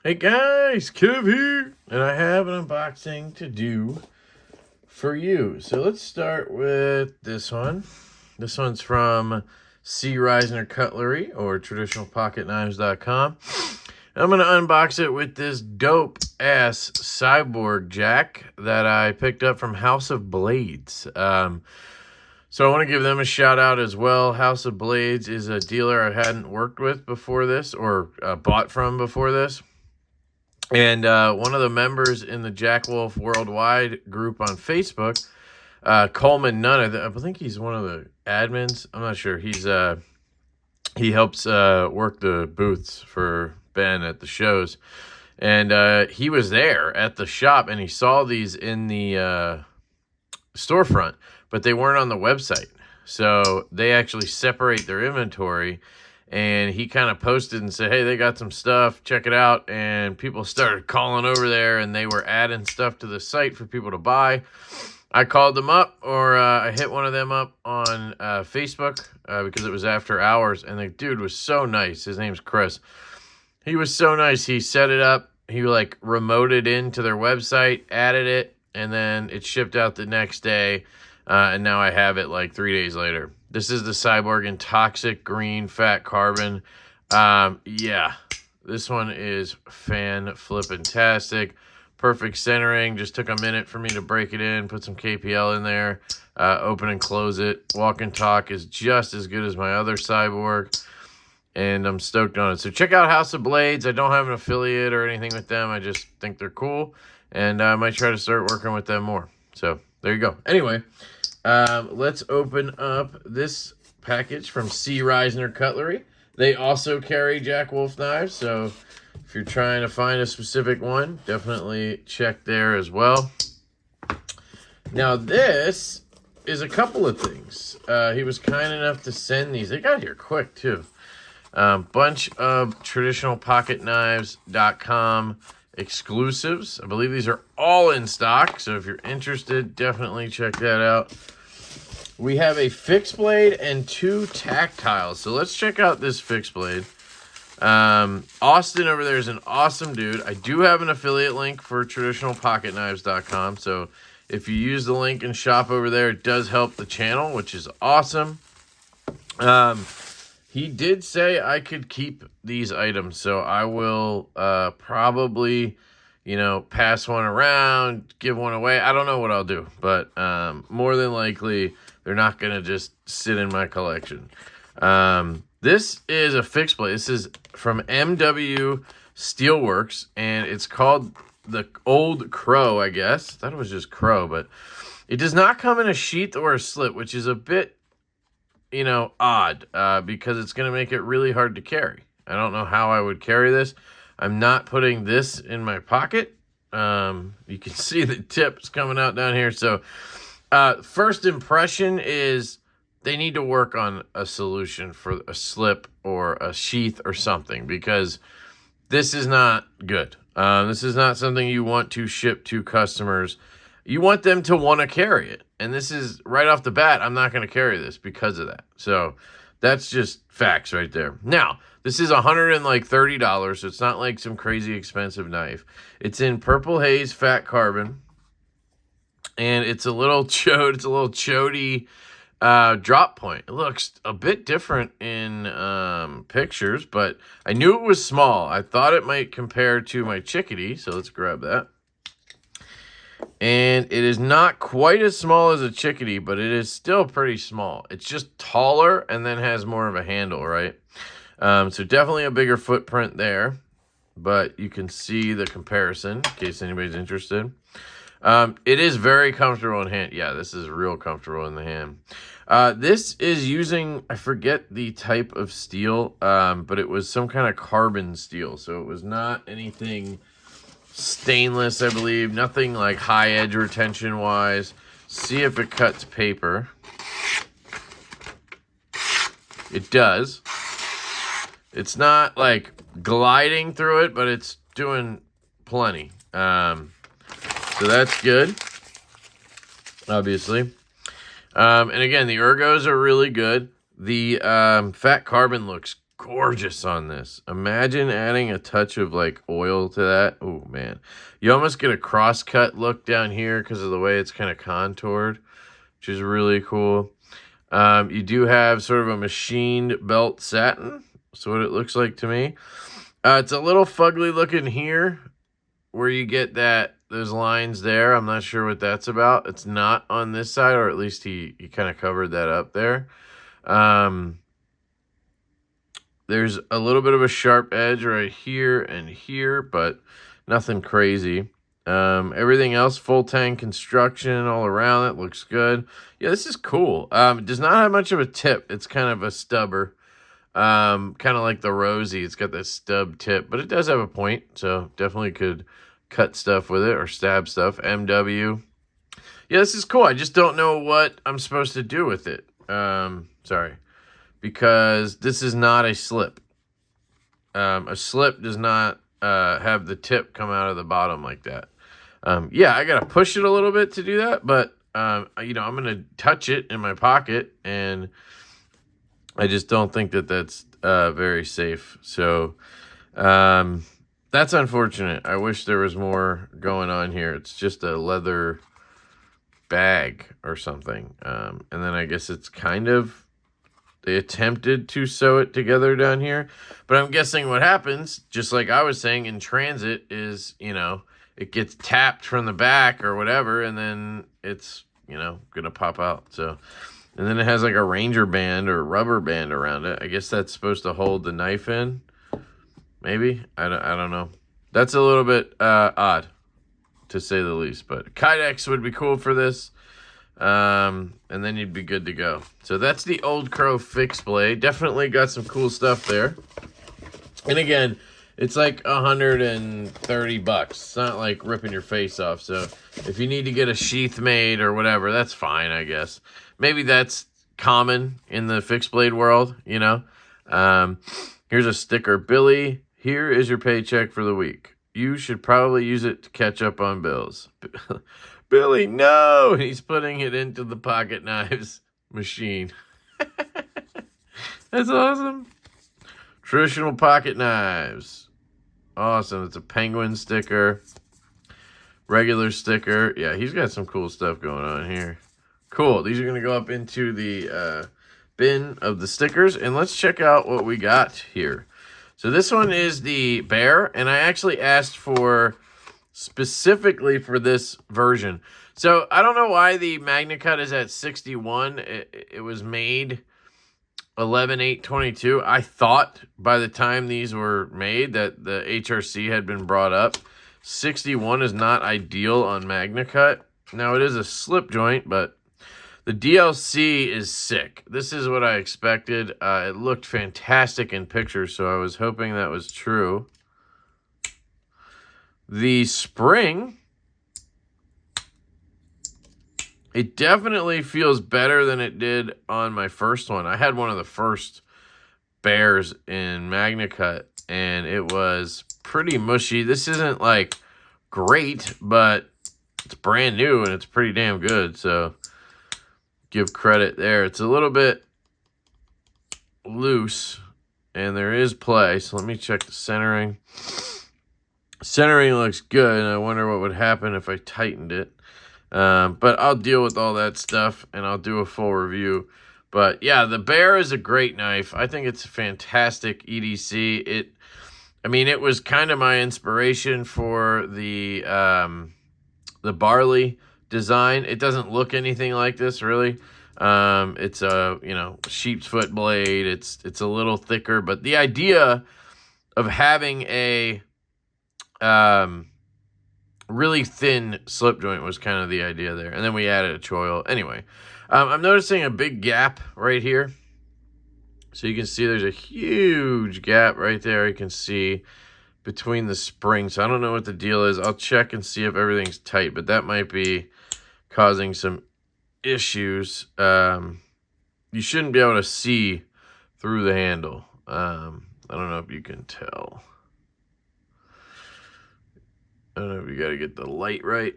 Hey guys, Kev here, and I have an unboxing to do for you. So let's start with this one. This one's from C. Reisner Cutlery or traditionalpocketknives.com. I'm going to unbox it with this dope-ass cyborg jack that I picked up from House of Blades. So I want to give them a shout out as well. House of Blades is a dealer I hadn't worked with before this or bought from before this. And one of the members in the Jack Wolf Worldwide group on Facebook, Coleman Nunn, I think he's one of the admins. I'm not sure. He helps work the booths for Ben at the shows. And he was there at the shop, and he saw these in the storefront, but they weren't on the website. So they actually separate their inventory. And he kind of posted and said, hey, they got some stuff, check it out. And people started calling over there, and they were adding stuff to the site for people to buy. I called them up, or I hit one of them up on Facebook because it was after hours. And the dude was so nice. His name's Chris. He was so nice. He set it up. He like remoted into their website, added it, and then it shipped out the next day. And now I have it like 3 days later. This is the Cyborg in Toxic Green Fat Carbon. Yeah, this one is fan-flippin-tastic. Perfect centering. Just took a minute for me to break it in, put some KPL in there, open and close it. Walk and talk is just as good as my other Cyborg, and I'm stoked on it. So check out House of Blades. I don't have an affiliate or anything with them. I just think they're cool, and I might try to start working with them more. So there you go. Anyway. Let's open up this package from C. Reisner Cutlery. They also carry Jack Wolf knives, so if you're trying to find a specific one, definitely check there as well. Now, this is a couple of things. He was kind enough to send these. They got here quick, too. Bunch of traditionalpocketknives.com exclusives. I believe these are all in stock, so if you're interested, definitely check that out. We have a fixed blade and 2 tactiles. So let's check out this fixed blade. Austin over there is an awesome dude. I do have an affiliate link for traditionalpocketknives.com. So if you use the link and shop over there, it does help the channel, which is awesome. He did say I could keep these items. So I will probably, pass one around, give one away. I don't know what I'll do, but more than likely, they're not going to just sit in my collection. This is a fixed blade. This is from MW Steelworks, and it's called the Old Crow, I guess. I thought it was just Crow, but it does not come in a sheath or a slit, which is a bit, odd, because it's going to make it really hard to carry. I don't know how I would carry this. I'm not putting this in my pocket. You can see the tips coming out down here. So first impression is they need to work on a solution for a slip or a sheath or something, because this is not good. This is not something you want to ship to customers. You want them to want to carry it. And this is right off the bat, I'm not going to carry this because of that. So that's just facts right there. Now, this is $130, so it's not like some crazy expensive knife. It's in Purple Haze Fat Carbon, and it's a little chode. It's a little chody drop point. It looks a bit different in pictures, but I knew it was small. I thought it might compare to my Chickadee, so let's grab that. And it is not quite as small as a Chickadee, but it is still pretty small. It's just taller and then has more of a handle, right? So definitely a bigger footprint there, but you can see the comparison in case anybody's interested. It is very comfortable in hand. Yeah, this is real comfortable in the hand. This is using, I forget the type of steel, but it was some kind of carbon steel. So it was not anything stainless, I believe. Nothing like high edge retention wise. See if it cuts paper. It does. It's not like gliding through it, but it's doing plenty. So that's good, obviously. And again, the ergos are really good. The fat carbon looks gorgeous on this. Imagine adding a touch of like oil to that. Oh man, you almost get a cross-cut look down here because of the way it's kind of contoured, which is really cool. You do have sort of a machined belt satin. That's what it looks like to me. It's a little fugly looking here where you get those lines there. I'm not sure what that's about. It's not on this side, or at least he kind of covered that up there. There's a little bit of a sharp edge right here and here, but nothing crazy. Everything else, full tank construction all around it, looks good. Yeah, this is cool. It does not have much of a tip. It's kind of a stubber. Kind of like the Rosie. It's got that stub tip, but it does have a point, so definitely could cut stuff with it or stab stuff. MW. Yeah, this is cool. I just don't know what I'm supposed to do with it. Sorry. Because this is not a slip. A slip does not have the tip come out of the bottom like that. Yeah, I got to push it a little bit to do that, but, you know, I'm going to touch it in my pocket, and I just don't think that that's very safe. So that's unfortunate. I wish there was more going on here. It's just a leather bag or something. And then I guess it's kind of, they attempted to sew it together down here. But I'm guessing what happens, just like I was saying, in transit is, you know, it gets tapped from the back or whatever, and then it's, you know, going to pop out. So, and then it has like a Ranger band or rubber band around it. I guess that's supposed to hold the knife in. Maybe. I don't know. That's a little bit odd, to say the least. But Kydex would be cool for this. And then you'd be good to go. So that's the Old Crow fixed blade. Definitely got some cool stuff there. And again, it's like $130. It's not like ripping your face off. So if you need to get a sheath made or whatever, that's fine, I guess. Maybe that's common in the fixed blade world, you know. Here's a sticker. Billy, here is your paycheck for the week. You should probably use it to catch up on bills. Billy, no! He's putting it into the pocket knives machine. That's awesome. Traditional pocket knives. Awesome. It's a penguin sticker. Regular sticker. Yeah, he's got some cool stuff going on here. Cool. These are going to go up into the bin of the stickers. And let's check out what we got here. So this one is the bear. And I actually asked for specifically for this version. So I don't know why the Magna Cut is at 61. It was made 11/8/22. I thought by the time these were made that the HRC had been brought up. 61 is not ideal on Magna Cut. Now it is a slip joint, but the DLC is sick. This is what I expected. It looked fantastic in pictures, so I was hoping that was true. The spring, it definitely feels better than it did on my first one. I had one of the first bears in Magna Cut, and it was pretty mushy. This isn't, like, great, but it's brand new, and it's pretty damn good, so give credit there. It's a little bit loose, and there is play, so let me check the centering. Centering looks good, and I wonder what would happen if I tightened it. But I'll deal with all that stuff, and I'll do a full review. But yeah, the bear is a great knife. I think it's a fantastic EDC. It was kind of my inspiration for the barley design. It doesn't look anything like this, really. It's a, sheep's foot blade. It's a little thicker, but the idea of having a really thin slip joint was kind of the idea there. And then we added a choil. Anyway, I'm noticing a big gap right here. So you can see there's a huge gap right there. You can see between the springs. So I don't know what the deal is. I'll check and see if everything's tight, but that might be causing some issues. You shouldn't be able to see through the handle. I don't know if you can tell. I don't know if you got to get the light right.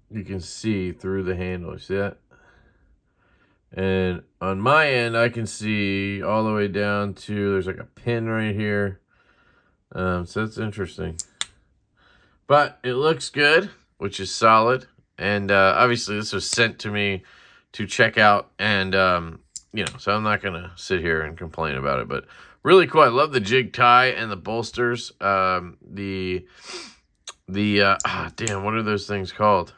You can see through the handle. You see that? And on my end, I can see all the way down to, there's like a pin right here. So that's interesting. But it looks good, which is solid. And obviously this was sent to me to check out. And, you know, so I'm not going to sit here and complain about it. But really cool. I love the jig tie and the bolsters. Damn, what are those things called?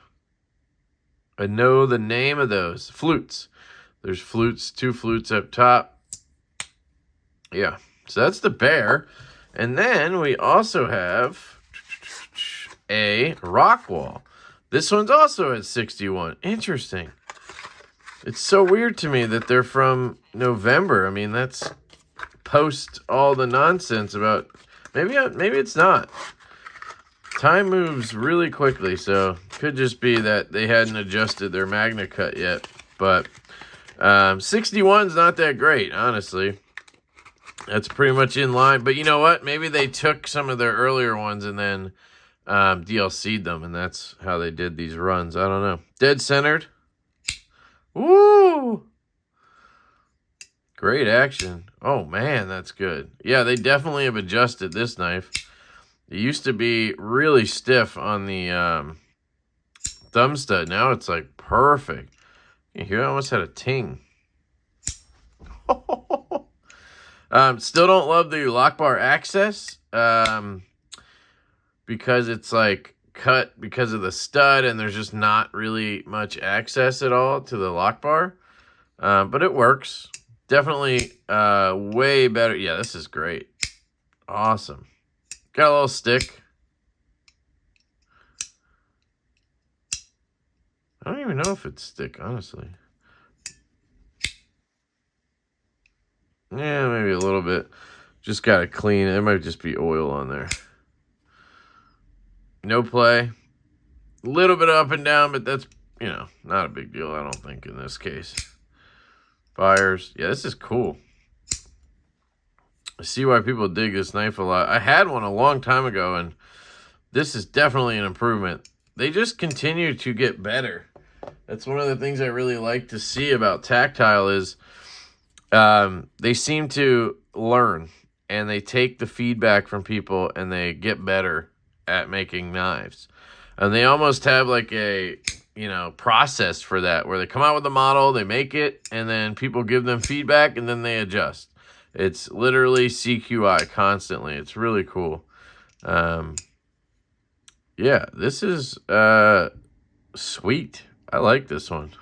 I know the name of those. Flutes. There's flutes, 2 flutes up top. Yeah, so that's the bear. And then we also have a rock wall. This one's also at 61. Interesting. It's so weird to me that they're from November. I mean, that's post all the nonsense about... Maybe it's not. Time moves really quickly, so could just be that they hadn't adjusted their magna cut yet. But 61's not that great, honestly. That's pretty much in line. But you know what? Maybe they took some of their earlier ones and then DLC'd them, and that's how they did these runs. I don't know. Dead centered. Woo! Great action. Oh, man, that's good. Yeah, they definitely have adjusted this knife. It used to be really stiff on the thumb stud. Now it's like perfect. You hear, I almost had a ting. Still don't love the lock bar access because it's like cut because of the stud and there's just not really much access at all to the lock bar. But it works. Definitely way better. Yeah, this is great. Awesome. Got a little stick. I don't even know if it's stick, honestly. Yeah, maybe a little bit. Just got to clean. It might just be oil on there. No play. A little bit up and down, but that's, you know, not a big deal, I don't think, in this case. Fires. Yeah, this is cool. I see why people dig this knife a lot. I had one a long time ago, and this is definitely an improvement. They just continue to get better. That's one of the things I really like to see about Tactile is they seem to learn, and they take the feedback from people, and they get better at making knives. And they almost have like a, you know, process for that, where they come out with a model, they make it, and then people give them feedback, and then they adjust. It's literally CQI constantly. It's really cool. Yeah, this is sweet. I like this one.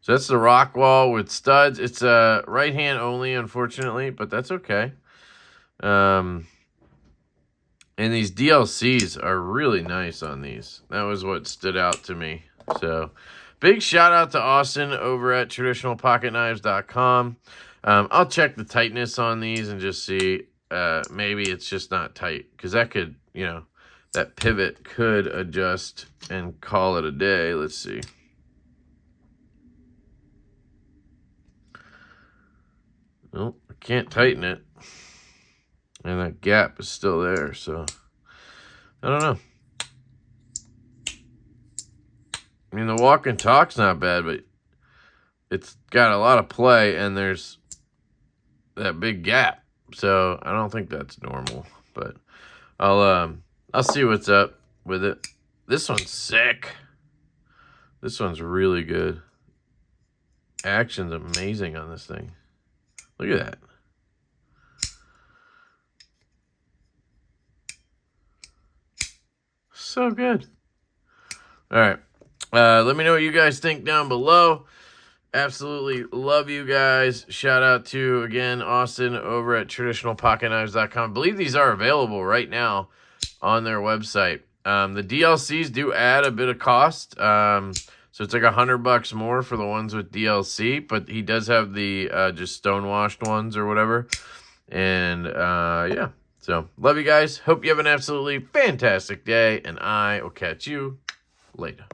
So that's the rock wall with studs. It's right hand only, unfortunately, but that's okay. And these DLCs are really nice on these. That was what stood out to me. So big shout out to Austin over at traditionalpocketknives.com. I'll check the tightness on these and just see. Maybe it's just not tight, because that could, you know, that pivot could adjust and call it a day. Let's see. Nope, I can't tighten it. And that gap is still there, so I don't know. I mean, the walk and talk's not bad, but it's got a lot of play, and there's that big gap. So I don't think that's normal, but I'll see what's up with it. This one's sick. This one's really good. Action's amazing on this thing. Look at that. So good. All right. Let me know what you guys think down below. Absolutely love you guys. Shout out to, again, Austin over at traditionalpocketknives.com. I believe these are available right now on their website. The DLCs do add a bit of cost. So it's like $100 more for the ones with DLC, but he does have the just stonewashed ones or whatever. And yeah, so love you guys. Hope you have an absolutely fantastic day, and I will catch you later.